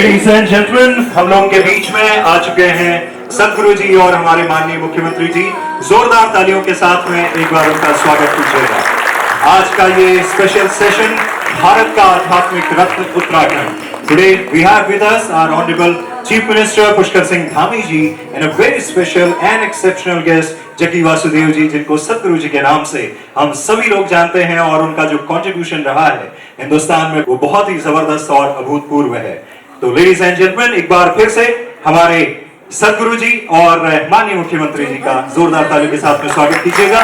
Ladies and gentleman, हम लोगों के बीच में आ चुके हैं सदगुरु जी और हमारे माननीय मुख्यमंत्री जी। जोरदार तालियों के साथ में एक बार उनका स्वागत कीजिएगा। आज का ये स्पेशल सेशन भारत का आध्यात्मिक रत्न Uttarakhand. Today we have with us our Honorable Chief Minister Pushkar Singh Dhami ji and a very special and exceptional guest Jaggi Vasudev ji, जिनको सतगुरु जी के नाम से हम सभी लोग जानते हैं और उनका जो कंट्रीब्यूशन रहा है हिंदुस्तान में वो बहुत ही जबरदस्त और अभूतपूर्व है। तो लेडीज एंड जेंटलमैन, एक बार फिर से हमारे सतगुरु जी और माननीय मुख्यमंत्री जी का जोरदार तालियों के साथ में स्वागत कीजिएगा।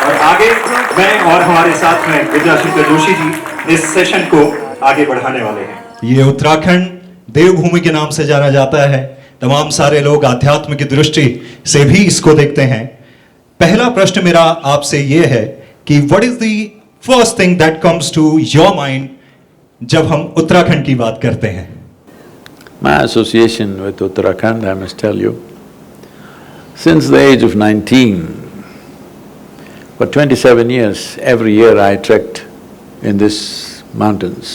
और आगे मैं और हमारे साथ में विद्याशंकर जोशी जी इस सेशन को आगे बढ़ाने वाले हैं। ये उत्तराखंड देवभूमि के नाम से जाना जाता है। तमाम सारे लोग आध्यात्म की दृष्टि से भी इसको देखते हैं। पहला प्रश्न मेरा आपसे ये है कि what is the first thing that comes to your mind जब हम उत्तराखंड की बात करते हैं? My association with Uttarakhand, I must tell you, since the age of 19, for 27 years, every year I trekked in these mountains.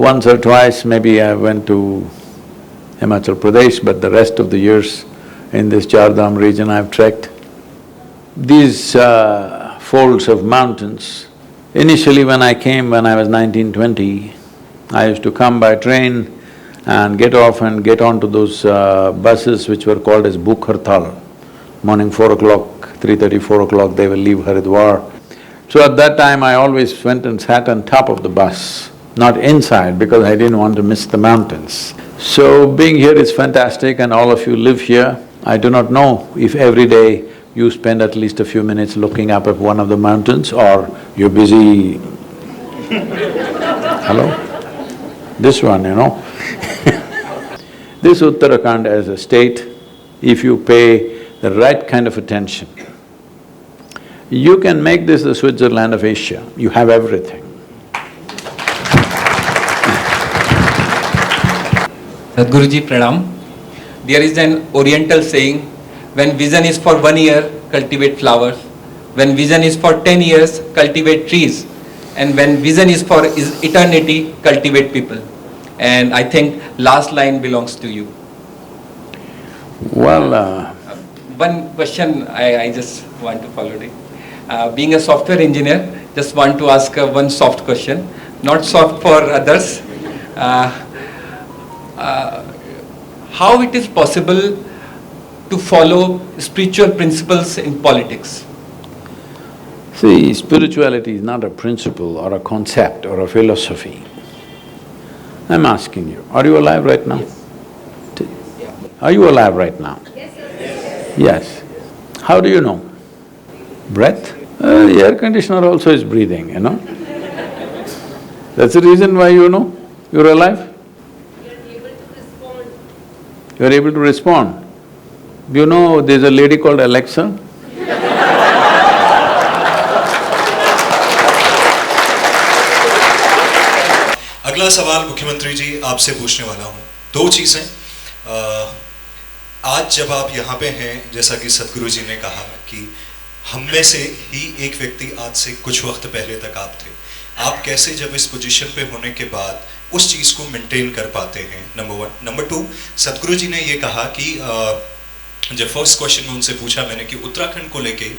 Once or twice maybe I went to Himachal Pradesh, but the rest of the years in this Char Dham region I've trekked. These folds of mountains, initially when I came when I was 19-20, I used to come by train and get off and get onto those buses which were called as Bhuk Hartal. Morning 4 o'clock, 3:30, 4 o'clock they will leave Haridwar. So at that time I always went and sat on top of the bus, not inside because I didn't want to miss the mountains. So being here is fantastic and all of you live here. I do not know if every day you spend at least a few minutes looking up at one of the mountains or you're busy… Hello? This one, you know. This Uttarakhand as a state, if you pay the right kind of attention, you can make this the Switzerland of Asia. You have everything. Sadhguru ji, pranam. There is an oriental saying, when vision is for 1 year, cultivate flowers. When vision is for 10 years, cultivate trees. And when vision is for eternity, cultivate people. And I think last line belongs to you. Well… One question I just want to follow it. Being a software engineer, just want to ask one soft question, not soft for others. How it is possible to follow spiritual principles in politics? See, spirituality is not a principle or a concept or a philosophy. I'm asking you, are you alive right now? Yes. Are you alive right now? Yes. How do you know? Breath? The air conditioner also is breathing, you know. That's the reason why you know you're alive. You're able to respond. You know there's a lady called Alexa? अगला सवाल मुख्यमंत्री जी आपसे पूछने वाला हूँ। दो चीजें, आज जब आप यहाँ पे हैं, जैसा कि सतगुरु जी ने कहा कि हम में से ही एक व्यक्ति आज से कुछ वक्त पहले तक आप थे, आप कैसे जब इस पोजीशन पे होने के बाद उस चीज को मेंटेन कर पाते हैं? नंबर 1। नंबर 2, सतगुरु जी ने ये कहा कि जब फर्स्ट क्वेश्चन में उनसे पूछा मैंने कि उत्तराखंड को लेके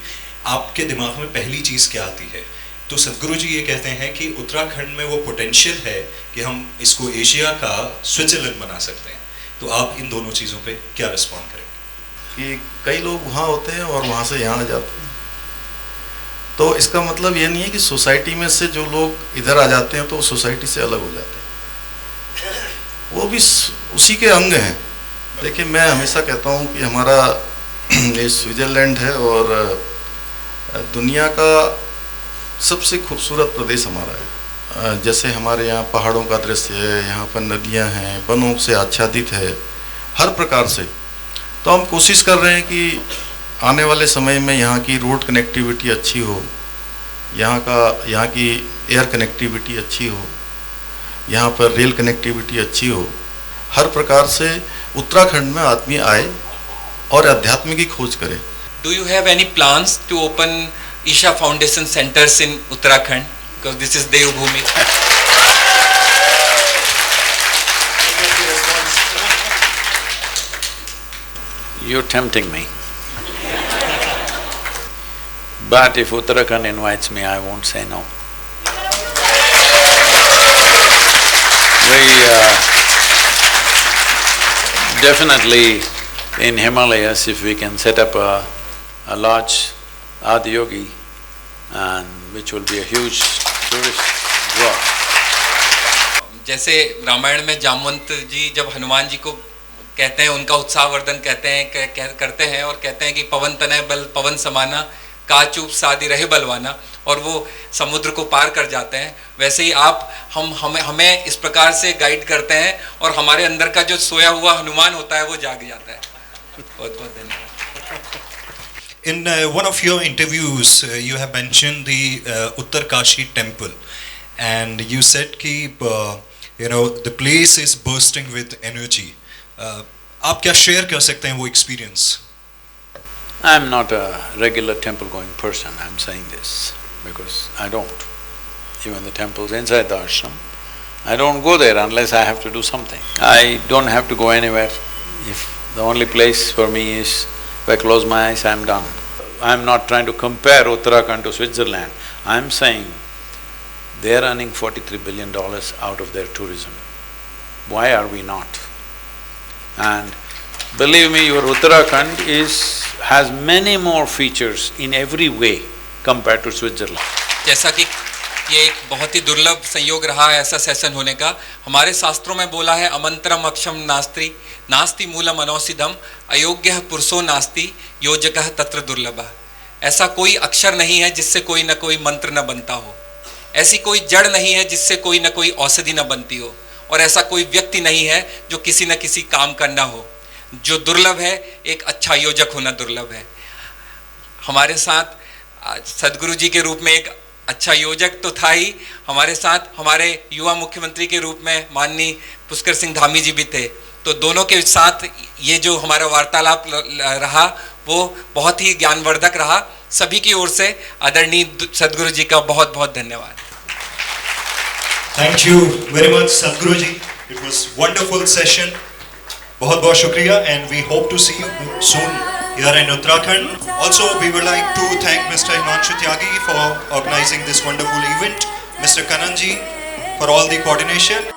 आपके दिमाग में पहली चीज क्या आती है, तो सतगुरु जी ये कहते हैं कि उत्तराखंड में वो पोटेंशियल है कि हम इसको एशिया का स्विट्जरलैंड बना सकते हैं। तो आप इन दोनों चीज़ों पे क्या रिस्पॉन्ड करेंगे? कि कई लोग वहाँ होते हैं और वहाँ से यहाँ आ जाते हैं, तो इसका मतलब ये नहीं है कि सोसाइटी में से जो लोग इधर आ जाते हैं तो सोसाइटी से अलग हो जाते हैं, वो भी उसी के अंग हैं। देखिए, मैं हमेशा कहता हूँ कि हमारा ये स्विट्जरलैंड है और दुनिया का सबसे खूबसूरत प्रदेश हमारा है। जैसे हमारे यहाँ पहाड़ों का दृश्य है, यहाँ पर नदियाँ हैं, वनों से आच्छादित है हर प्रकार से। तो हम कोशिश कर रहे हैं कि आने वाले समय में यहाँ की रोड कनेक्टिविटी अच्छी हो, यहाँ की एयर कनेक्टिविटी अच्छी हो, यहाँ पर रेल कनेक्टिविटी अच्छी हो। हर प्रकार से उत्तराखंड में आदमी आए और अध्यात्म की खोज करे। Do you have any plans to open Isha Foundation centers in Uttarakhand? Because this is Devbhoomi. You're tempting me. But if Uttarakhand invites me, I won't say no. Definitely in Himalayas, if we can set up a large Adiyogi, and which will be a huge tourist draw. जैसे रामायण में जामवंत जी जब हनुमान जी को कहते हैं, उनका उत्साहवर्धन कहते हैं करते हैं और कहते हैं कि पवन तनय बल पवन समाना काचूप सादि रहे बलवाना, और वो समुद्र को पार कर जाते हैं, वैसे ही आप हमें इस प्रकार से गाइड करते हैं और हमारे अंदर का जो सोया हुआ हनुमान होता है वो जाग जाता है। बहुत बहुत धन्यवाद। In one of your interviews, you have mentioned the Uttarkashi temple, and you said कि the place is bursting with energy. आप क्या share कर सकते हैं वो experience? I'm not a regular temple-going person. I'm saying this because I don't. Even the temples inside the ashram, I don't go there unless I have to do something. I don't have to go anywhere. If the only place for me is, if I close my eyes, I'm done. I'm not trying to compare Uttarakhand to Switzerland. I'm saying they're earning $43 billion out of their tourism. Why are we not? And believe me, your Uttarakhand has many more features in every way compared to Switzerland. जैसा कि ये एक बहुत ही दुर्लभ संयोग रहा है ऐसा सेशन होने का, हमारे शास्त्रों में बोला है अमंत्रम अक्षम नास्ति नास्ति मूलम अनौषिधम अयोग्यः पुरुषो नास्ति योजकः तत्र दुर्लभः। ऐसा कोई अक्षर नहीं है जिससे कोई न कोई मंत्र न बनता हो, ऐसी कोई जड़ नहीं है जिससे कोई न कोई औषधि न बनती हो, और ऐसा कोई व्यक्ति नहीं है जो किसी न किसी काम का न हो। जो दुर्लभ है, एक अच्छा योजक होना दुर्लभ है। हमारे साथ सदगुरु जी के रूप में एक अच्छा योजक तो था ही, हमारे साथ हमारे युवा मुख्यमंत्री के रूप में माननीय पुष्कर सिंह धामी जी भी थे। तो दोनों के साथ ये जो हमारा वार्तालाप रहा वो बहुत ही ज्ञानवर्धक रहा। सभी की ओर से आदरणीय सदगुरु जी का बहुत बहुत धन्यवाद। Thank you very much, Sadhguru ji. It was wonderful session. बहुत बहुत शुक्रिया, and we hope to see you soon here in Uttarakhand. Also, we would like to thank Mr. Himanshu Tyagi for organizing this wonderful event, Mr. Kananji for all the coordination.